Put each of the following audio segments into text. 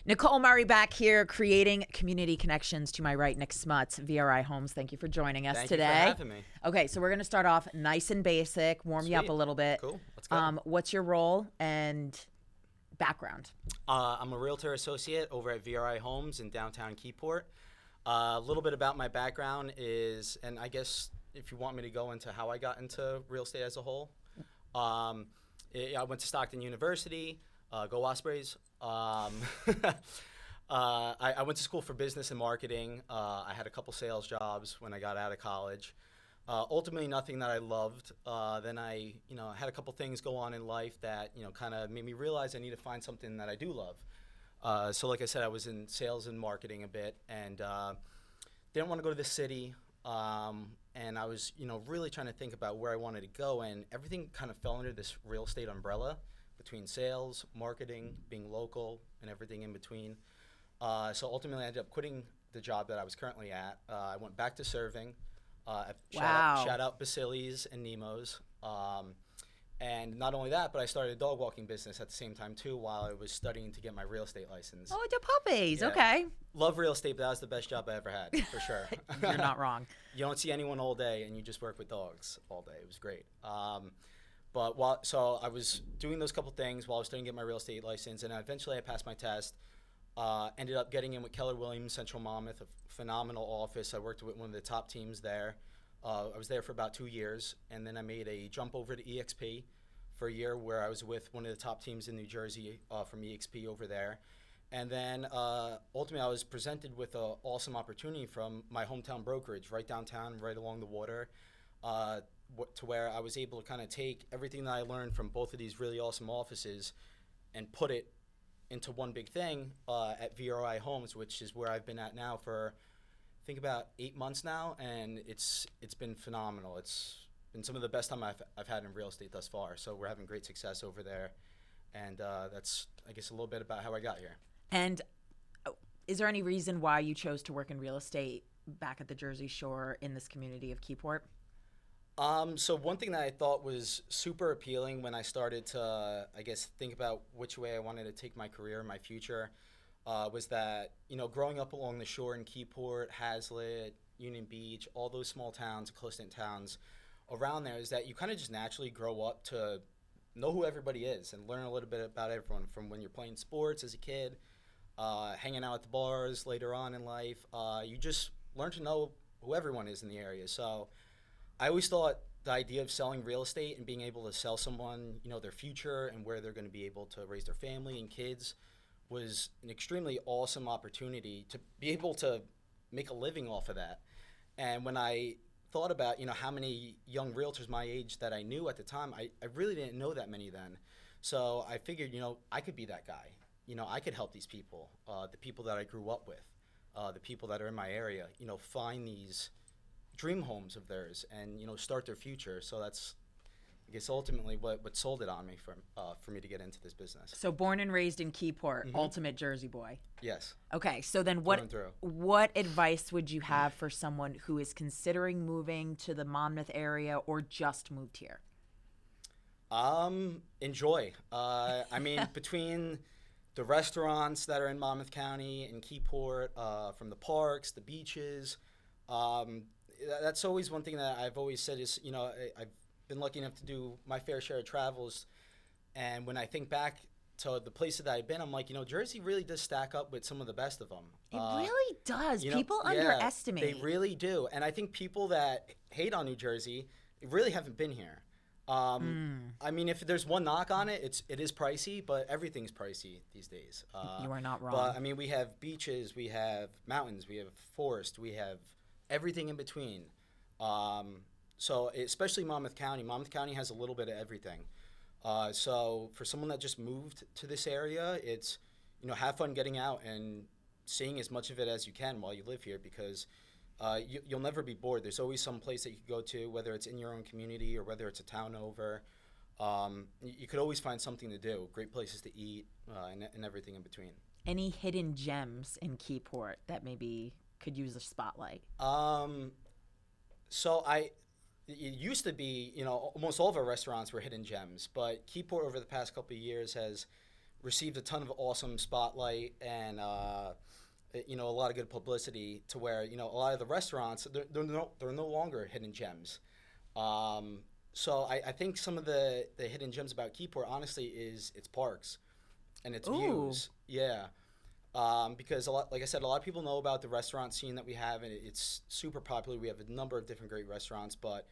Nicole Murray back here, creating community connections. To my right, Nick Smutz, VRI Homes. Thank you for joining us today. Thank you for having me. Okay, so we're going to start off nice and basic, warm you up a little bit. Cool, let's go. What's your role and background? I'm a realtor associate over at VRI Homes in downtown Keyport. A little bit about my background is, and I guess if you want me to go into how I got into real estate as a whole, I went to Stockton University. Go Ospreys. I went to school for business and marketing. I had a couple sales jobs when I got out of college. Ultimately, nothing that I loved. Then I had a couple things go on in life that, kind of made me realize I need to find something that I do love. So like I said, I was in sales and marketing a bit and didn't want to go to the city. And I was, really trying to think about where I wanted to go, and everything kind of fell under this real estate umbrella between sales, marketing, being local, and everything in between. So ultimately, I ended up quitting the job that I was currently at. I went back to serving. Shout out Basilis and Nemo's. And not only that, but I started a dog walking business at the same time too, while I was studying to get my real estate license. Oh, the puppies. Yeah. Okay. Love real estate, but that was the best job I ever had, for sure. You're not wrong. You don't see anyone all day, and you just work with dogs all day. It was great. So I was doing those couple things while I was studying to get my real estate license, and eventually I passed my test. Ended up getting in with Keller Williams, Central Monmouth, a phenomenal office. I worked with one of the top teams there. I was there for about 2 years, and then I made a jump over to EXP for a year, where I was with one of the top teams in New Jersey from EXP over there. And then ultimately I was presented with an awesome opportunity from my hometown brokerage right downtown, right along the water, to where I was able to kind of take everything that I learned from both of these really awesome offices and put it into one big thing at VRI Homes, which is where I've been at now for I think about 8 months now, and it's been phenomenal. It's been some of the best time I've had in real estate thus far. So we're having great success over there, and that's, I guess, a little bit about how I got here. And is there any reason why you chose to work in real estate back at the Jersey Shore in this community of Keyport? So one thing that I thought was super appealing when I started to, I guess, think about which way I wanted to take my career, my future, was that, growing up along the shore in Keyport, Hazlitt, Union Beach, all those small towns, close-knit towns around there, is that you kind of just naturally grow up to know who everybody is and learn a little bit about everyone from when you're playing sports as a kid, hanging out at the bars later on in life. You just learn to know who everyone is in the area. So I always thought the idea of selling real estate and being able to sell someone, their future and where they're going to be able to raise their family and kids was an extremely awesome opportunity to be able to make a living off of that. And when I thought about, how many young realtors my age that I knew at the time, I really didn't know that many then. So I figured, I could be that guy. I could help these people, the people that I grew up with, the people that are in my area, find these dream homes of theirs and, start their future. So that's, I guess, ultimately what sold it on me for me to get into this business. So born and raised in Keyport, ultimate Jersey boy. Yes. Okay, so then what advice would you have for someone who is considering moving to the Monmouth area or just moved here? Enjoy. I mean, between the restaurants that are in Monmouth County and Keyport, from the parks, the beaches, that's always one thing that I've always said is, I've been lucky enough to do my fair share of travels, and when I think back to the places that I've been, I'm like, Jersey really does stack up with some of the best of them. It really does. People underestimate. They really do, and I think people that hate on New Jersey really haven't been here. I mean, if there's one knock on it, it is pricey, but everything's pricey these days. You are not wrong. But I mean, we have beaches, we have mountains, we have forest, we have everything in between. So especially Monmouth County has a little bit of everything. So for someone that just moved to this area, it's, have fun getting out and seeing as much of it as you can while you live here, because you'll never be bored. There's always some place that you can go to, whether it's in your own community or whether it's a town over. You could always find something to do, great places to eat, and everything in between. Any hidden gems in Keyport that maybe could use a spotlight? So it used to be, almost all of our restaurants were hidden gems, but Keyport over the past couple of years has received a ton of awesome spotlight and a lot of good publicity to where a lot of the restaurants they're no longer hidden gems. So I think some of the hidden gems about Keyport honestly is its parks and its views. Yeah. Because like I said, a lot of people know about the restaurant scene that we have, and it's super popular. We have a number of different great restaurants, but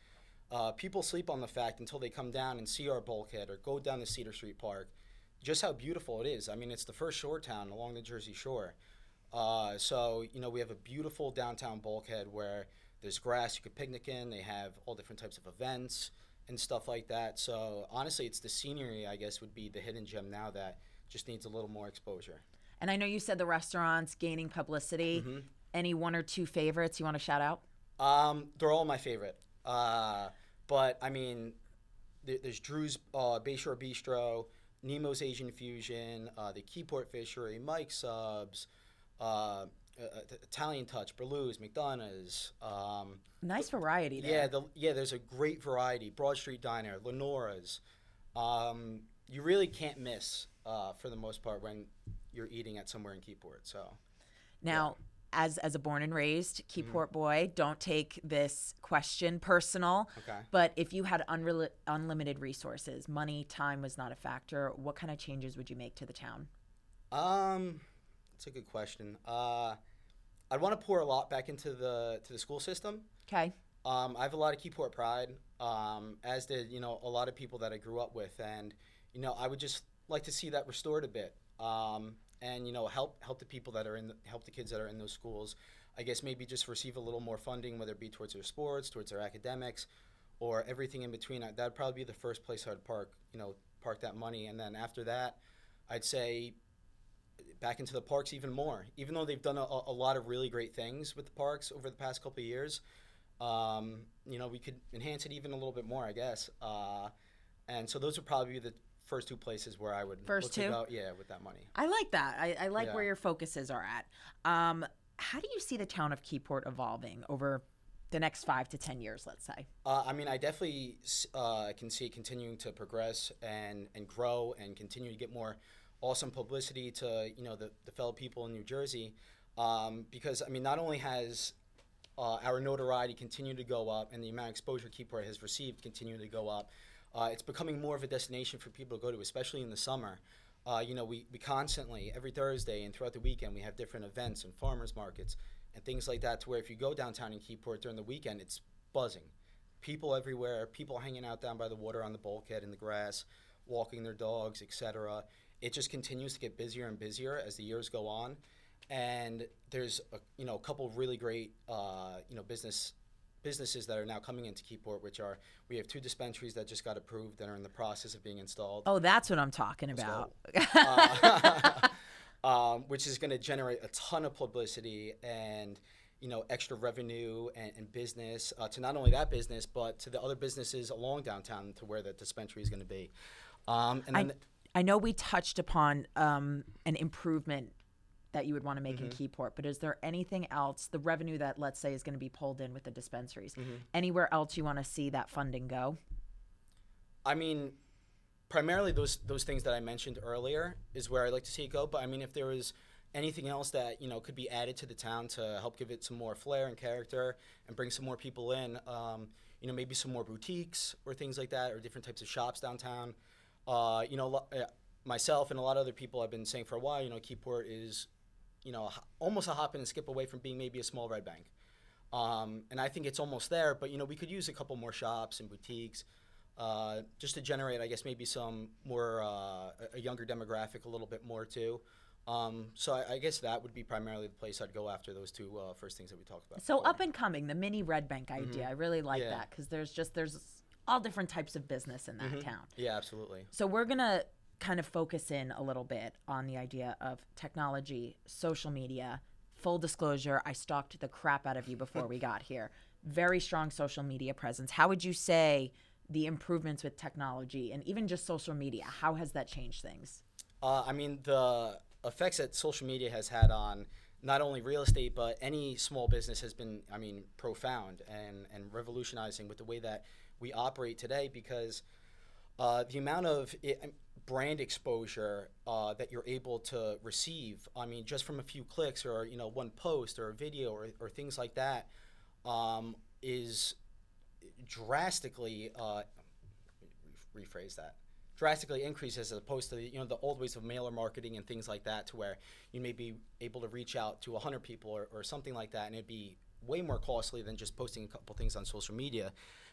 people sleep on the fact until they come down and see our bulkhead or go down the Cedar Street Park, just how beautiful it is. I mean, it's the first shore town along the Jersey Shore. So we have a beautiful downtown bulkhead where there's grass you could picnic in. They have all different types of events and stuff like that. So honestly, it's the scenery, I guess, would be the hidden gem now that just needs a little more exposure. And I know you said the restaurants gaining publicity. Mm-hmm. Any one or two favorites you want to shout out? They're all my favorite. But I mean, there's Drew's Bayshore Bistro, Nemo's Asian Fusion, the Keyport Fishery, Mike's Subs, Italian Touch, Berlou's, McDonough's. Nice variety there. There's a great variety. Broad Street Diner, Lenora's. You really can't miss for the most part when you're eating at somewhere in Keyport. So now, as a born and raised Keyport boy, don't take this question personal. Okay. But if you had unlimited resources, money, time was not a factor, what kind of changes would you make to the town? That's a good question. I'd want to pour a lot back into the school system. Okay. I have a lot of Keyport pride, as did a lot of people that I grew up with, and I would just like to see that restored a bit, and help the people that are help the kids that are in those schools. I guess maybe just receive a little more funding, whether it be towards their sports, towards their academics, or everything in between. That'd probably be the first place I'd park that money, and then after that, I'd say back into the parks even more. Even though they've done a lot of really great things with the parks over the past couple of years, we could enhance it even a little bit more, I guess. And so those would probably be the first two places where I would look to go, with that money. I like that. I like where your focuses are at. How do you see the town of Keyport evolving over the next 5 to 10 years, let's say? I mean, I definitely can see it continuing to progress and grow and continue to get more awesome publicity to the fellow people in New Jersey, because I mean, not only has our notoriety continued to go up and the amount of exposure Keyport has received continue to go up, it's becoming more of a destination for people to go to, especially in the summer. We constantly, every Thursday and throughout the weekend, we have different events and farmers markets and things like that, to where if you go downtown in Keyport during the weekend, it's buzzing. People everywhere, people hanging out down by the water on the bulkhead in the grass, walking their dogs, etc. It just continues to get busier and busier as the years go on, and there's a couple of really great businesses that are now coming into Keyport, we have 2 dispensaries that just got approved and are in the process of being installed. Oh, that's what I'm talking about. Which is going to generate a ton of publicity and extra revenue and business to not only that business but to the other businesses along downtown to where the dispensary is going to be. I know we touched upon an improvement that you would want to make in Keyport, but is there anything else, the revenue that, let's say, is going to be pulled in with the dispensaries, anywhere else you want to see that funding go? I mean, primarily those things that I mentioned earlier is where I'd like to see it go, but I mean, if there was anything else that, could be added to the town to help give it some more flair and character and bring some more people in, maybe some more boutiques or things like that, or different types of shops downtown. Myself and a lot of other people have been saying for a while, Keyport is, almost a hop and a skip away from being maybe a small red bank. And I think it's almost there, but, we could use a couple more shops and boutiques just to generate, I guess, maybe some more, a younger demographic a little bit more too. So I guess that would be primarily the place I'd go after those 2 first things that we talked about. So before. Up and coming, the mini red bank idea, I really like that, because there's all different types of business in that town. Yeah, absolutely. So we're going to kind of focus in a little bit on the idea of technology, social media. Full disclosure, I stalked the crap out of you before we got here. Very strong social media presence. How would you say the improvements with technology and even just social media, how has that changed things? I mean, the effects that social media has had on not only real estate, but any small business has been, I mean, profound and revolutionizing with the way that we operate today, because The amount of brand exposure that you're able to receive, I mean, just from a few clicks or, one post or a video or things like that, is drastically, rephrase that, drastically increases as opposed to the old ways of mailer marketing and things like that, to where you may be able to reach out to 100 people or something like that, and it'd be way more costly than just posting a couple things on social media.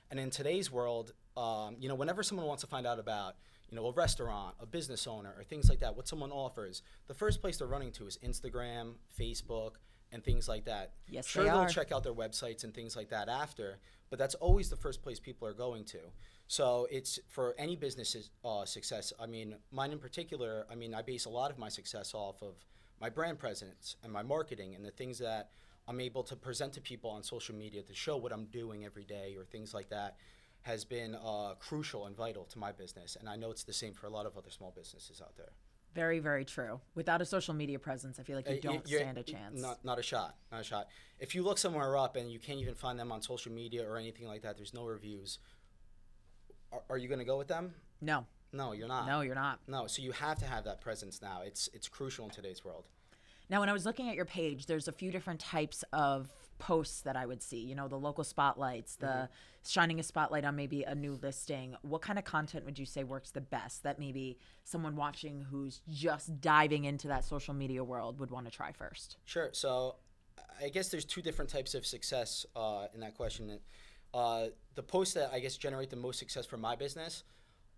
And in today's world, whenever someone wants to find out about a restaurant, a business owner, or things like that, what someone offers, the first place they're running to is Instagram, Facebook, and things like that. Yes, sure, they they'll are. check out their websites and things like that after, but that's always the first place people are going to. So it's for any business's success. I mean, mine in particular, I base a lot of my success off of my brand presence and my marketing and the things that I'm able to present to people on social media to show what I'm doing every day or things like that has been crucial and vital to my business. And I know it's the same for a lot of other small businesses out there. Very, very true. Without a social media presence, I feel like you don't stand a chance. Not a shot. Not a shot. If you look somewhere up and you can't even find them on social media or anything like that, there's no reviews. Are you going to go with them? No. No, you're not. No, you're not. No, so you have to have that presence now. It's crucial in today's world. Now, when I was looking at your page, there's a few different types of posts that I would see. The local spotlights, the shining a spotlight on maybe a new listing. What kind of content would you say works the best that maybe someone watching who's just diving into that social media world would want to try first? Sure. So I guess there's two different types of success in that question. The posts that I guess generate the most success for my business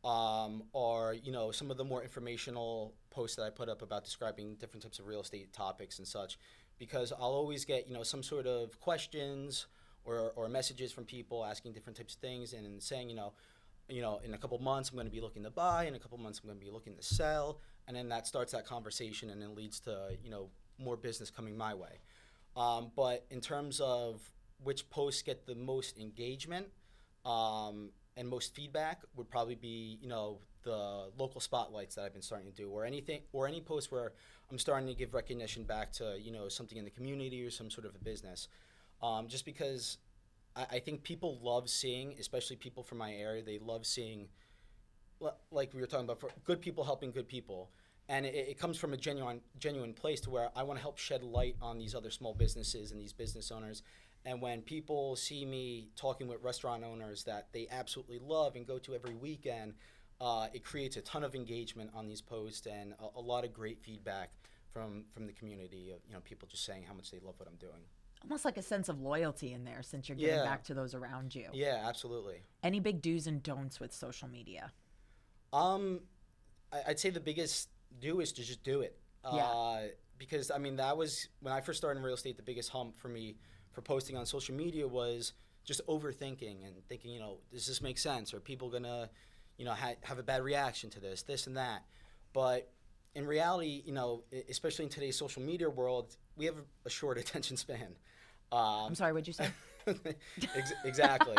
are some of the more informational posts that I put up about describing different types of real estate topics and such, because I'll always get some sort of questions or messages from people asking different types of things and saying in a couple months I'm going to be looking to buy, in a couple months I'm going to be looking to sell, and then that starts that conversation and then leads to more business coming my way. But in terms of which posts get the most engagement and most feedback would probably be the local spotlights that I've been starting to do, or any post where I'm starting to give recognition back to something in the community or some sort of a business, just because I think people love seeing, especially people from my area, they love seeing, like we were talking about, for good people helping good people. And it comes from a genuine place to where I want to help shed light on these other small businesses and these business owners. And when people see me talking with restaurant owners that they absolutely love and go to every weekend, it creates a ton of engagement on these posts and a lot of great feedback from the community of people just saying how much they love what I'm doing. Almost like a sense of loyalty in there, since you're giving back to those around you. Yeah, absolutely. Any big do's and don'ts with social media? I'd say the biggest do is to just do it. Because that was when I first started in real estate. The biggest hump for me for posting on social media was just overthinking and thinking, does this make sense? Are people gonna, have a bad reaction to this and that? But in reality, especially in today's social media world, we have a short attention span. I'm sorry, what'd you say? Exactly.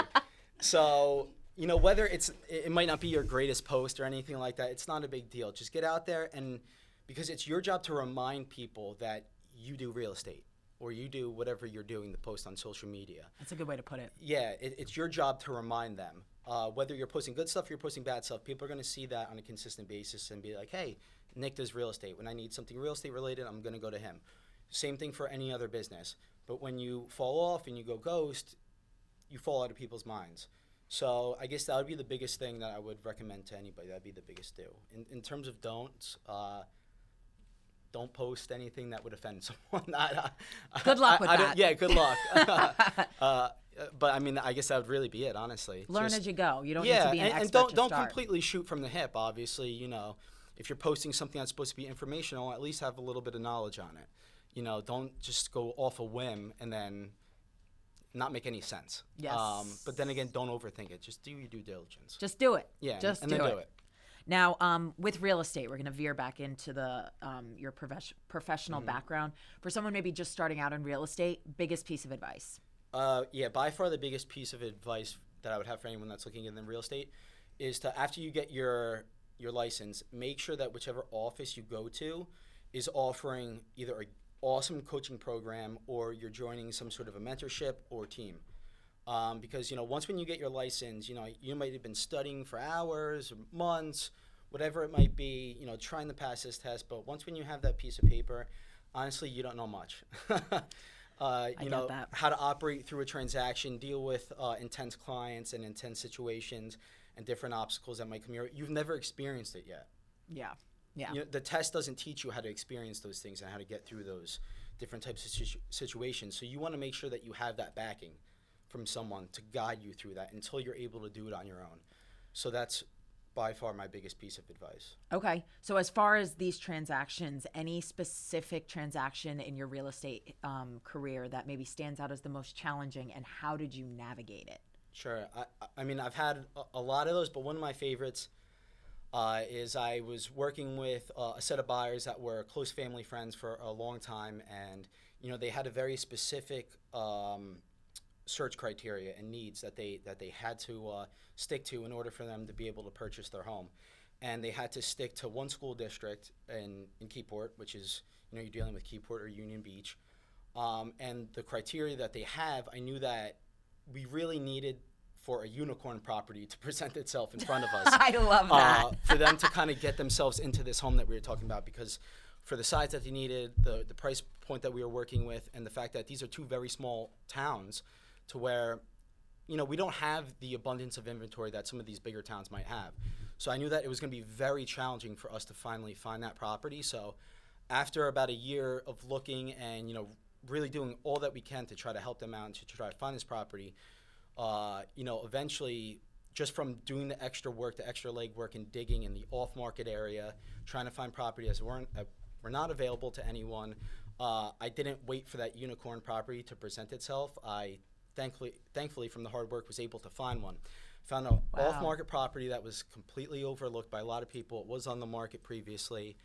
So, whether it might not be your greatest post or anything like that, it's not a big deal. Just get out there, and because it's your job to remind people that you do real estate or you do whatever you're doing to post on social media. That's a good way to put it. Yeah, it's your job to remind them. Whether you're posting good stuff or you're posting bad stuff, people are going to see that on a consistent basis and be like, hey, Nick does real estate. When I need something real estate related, I'm going to go to him. Same thing for any other business. But when you fall off and you go ghost, you fall out of people's minds. So I guess that would be the biggest thing that I would recommend to anybody. That'd be the biggest do. In terms of don'ts, don't post anything that would offend someone. Good luck with that. Yeah, good luck. But I guess that would really be it, honestly. Learn as you go. You don't need to be an expert and don't start. completely shoot from the hip. Obviously, if you're posting something that's supposed to be informational, at least have a little bit of knowledge on it. Don't just go off a whim and then not make any sense. Yes. But then again, don't overthink it. Just do your due diligence. Just do it. Yeah. Just and do then it. do it. Now, with real estate, we're going to veer back into the your professional background. For someone maybe just starting out in real estate, biggest piece of advice? By far the biggest piece of advice that I would have for anyone that's looking in real estate is to, after you get your license, make sure that whichever office you go to is offering either an awesome coaching program or you're joining some sort of a mentorship or team. Because, once when you get your license, you might have been studying for hours or months, whatever it might be, trying to pass this test. But once when you have that piece of paper, honestly, you don't know much. I get that. How to operate through a transaction, deal with intense clients and intense situations and different obstacles that might come your way. You've never experienced it yet. Yeah. Yeah. The test doesn't teach you how to experience those things and how to get through those different types of situations. So you want to make sure that you have that backing from someone to guide you through that until you're able to do it on your own. So that's by far my biggest piece of advice. Okay. So as far as these transactions, any specific transaction in your real estate career that maybe stands out as the most challenging, and how did you navigate it? Sure. I mean, I've had a lot of those, but one of my favorites is I was working with a set of buyers that were close family friends for a long time, and they had a very specific search criteria and needs that they had to stick to in order for them to be able to purchase their home. And they had to stick to one school district in Keyport, which is, you're dealing with Keyport or Union Beach. And the criteria that they have, I knew that we really needed for a unicorn property to present itself in front of us. I love that. For them to kind of get themselves into this home that we were talking about, because for the size that they needed, the price point that we were working with, and the fact that these are two very small towns to where, we don't have the abundance of inventory that some of these bigger towns might have. So I knew that it was going to be very challenging for us to finally find that property. So after about a year of looking and, really doing all that we can to try to help them out and to try to find this property, eventually, just from doing the extra work, the extra legwork and digging in the off-market area, trying to find property as were not available to anyone, I didn't wait for that unicorn property to present itself. I thankfully, from the hard work, was able to find one. Found an off-market property that was completely overlooked by a lot of people. It was on the market previously,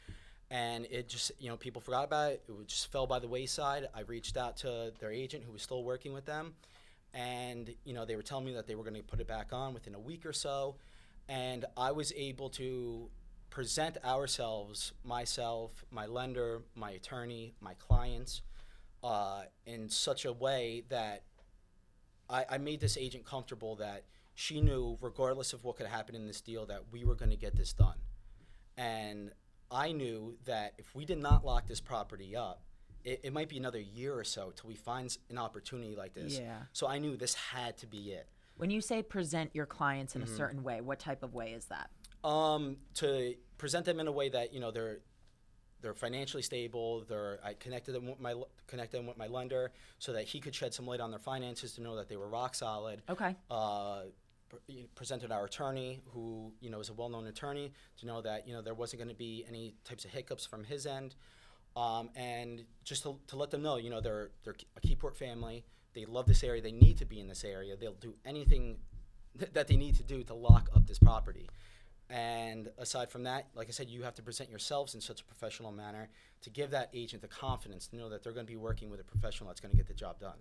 and it just, people forgot about it. It just fell by the wayside. I reached out to their agent, who was still working with them, and they were telling me that they were going to put it back on within a week or so, and I was able to present ourselves, myself, my lender, my attorney, my clients, in such a way that I made this agent comfortable that she knew, regardless of what could happen in this deal, that we were going to get this done. And I knew that if we did not lock this property up, it might be another year or so till we find an opportunity like this. Yeah. So I knew this had to be it. When you say present your clients in a certain way, what type of way is that? To present them in a way that they're financially stable. I connected them with my lender so that he could shed some light on their finances to know that they were rock solid. Okay. Presented our attorney, who is a well-known attorney, to know that there wasn't going to be any types of hiccups from his end, and just to let them know they're a Keyport family. They love this area. They need to be in this area. They'll do anything that they need to do to lock up this property. And aside from that, like I said, you have to present yourselves in such a professional manner to give that agent the confidence to know that they're going to be working with a professional that's going to get the job done.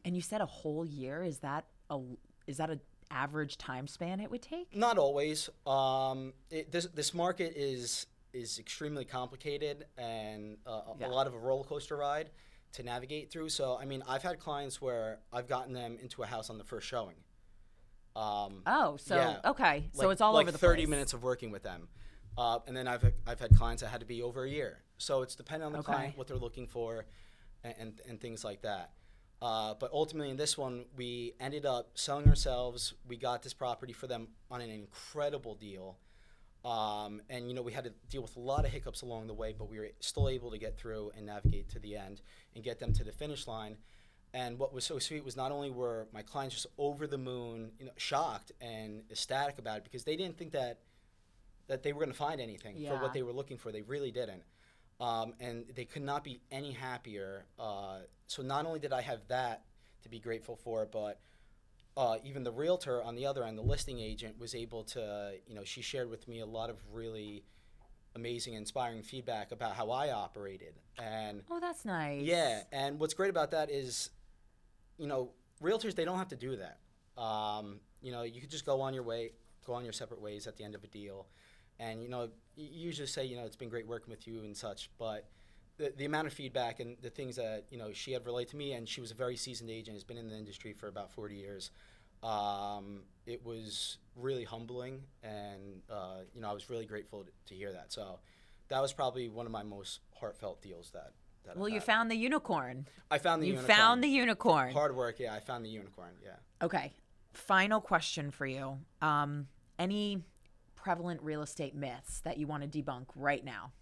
And you said a whole year? Is that an average time span it would take? Not always. This market is extremely complicated and a lot of a roller coaster ride to navigate through. So, I mean, I've had clients where I've gotten them into a house on the first showing. Okay. So it's all over the 30 place. minutes of working with them. And then I've had clients that had to be over a year. So it's dependent on the client, what they're looking for, and things like that. But ultimately in this one, we ended up selling ourselves. We got this property for them on an incredible deal. And we had to deal with a lot of hiccups along the way, but we were still able to get through and navigate to the end and get them to the finish line. And what was so sweet was not only were my clients just over the moon, shocked and ecstatic about it, because they didn't think that they were going to find anything for what they were looking for. They really didn't. And they could not be any happier. So not only did I have that to be grateful for, but even the realtor on the other end, the listing agent, was able to, she shared with me a lot of really amazing, inspiring feedback about how I operated. And that's nice. Yeah, and what's great about that is, realtors, they don't have to do that. You could just go on your separate ways at the end of a deal. And, you usually say, it's been great working with you and such, but the amount of feedback and the things that she had relayed to me, and she was a very seasoned agent, has been in the industry for about 40 years. It was really humbling, and I was really grateful to hear that. So that was probably one of my most heartfelt deals that Well, I've you had. found the unicorn. I found the You unicorn. found the unicorn. Hard work, yeah. I found the unicorn, yeah. Okay. Final question for you. Any prevalent real estate myths that you want to debunk right now?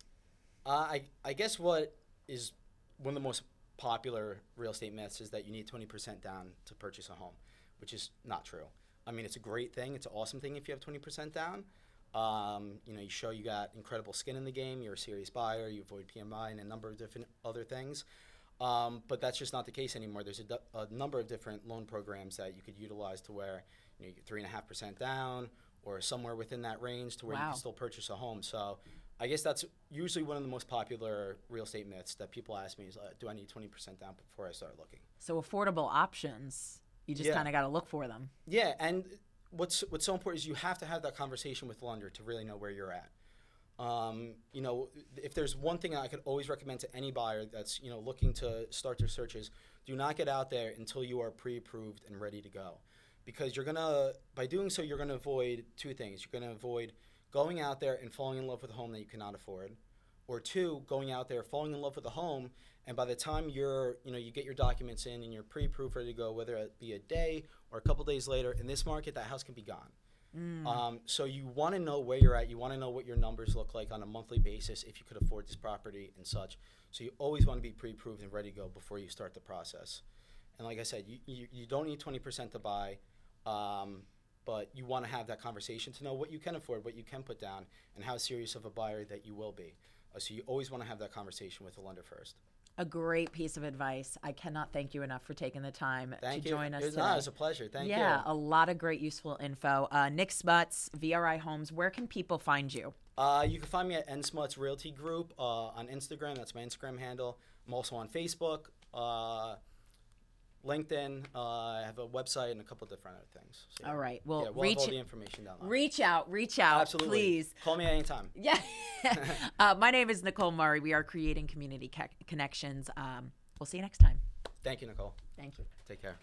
I guess what is one of the most popular real estate myths is that you need 20% down to purchase a home, which is not true. I mean, it's a great thing. It's an awesome thing if you have 20% down. You show you got incredible skin in the game. You're a serious buyer. You avoid PMI and a number of different other things. But that's just not the case anymore. There's a number of different loan programs that you could utilize to where you get 3.5% down or somewhere within that range to where you Wow. can still purchase a home. So I guess that's usually one of the most popular real estate myths that people ask me is, do I need 20% down before I start looking? So affordable options, you just Yeah. kind of got to look for them. Yeah, and what's so important is you have to have that conversation with the lender to really know where you're at. If there's one thing I could always recommend to any buyer that's looking to start their searches, do not get out there until you are pre-approved and ready to go, because by doing so you're gonna avoid two things. You're gonna avoid going out there and falling in love with a home that you cannot afford, or two, going out there falling in love with a home, and by the time you get your documents in and you're pre-approved, ready to go, whether it be a day or a couple days later, in this market that house can be gone. So you want to know where you're at. You want to know what your numbers look like on a monthly basis if you could afford this property and such. So you always want to be pre-approved and ready to go before you start the process. And like I said, you don't need 20% to buy, but you want to have that conversation to know what you can afford, what you can put down, and how serious of a buyer that you will be. So you always want to have that conversation with the lender first. A great piece of advice. I cannot thank you enough for taking the time to join us today. It was a pleasure. Thank you. Yeah, a lot of great useful info. Nick Smutz, VRI Homes. Where can people find you? You can find me at Smutz Realty Group on Instagram. That's my Instagram handle. I'm also on Facebook, LinkedIn. I have a website and a couple different other things. So, All right. Well, we'll have all the information down there. reach out, Absolutely. please. Call me anytime. Yeah. My name is Nicole Murray. We are creating community connections. We'll see you next time. Thank you, Nicole. Thank you. Take care.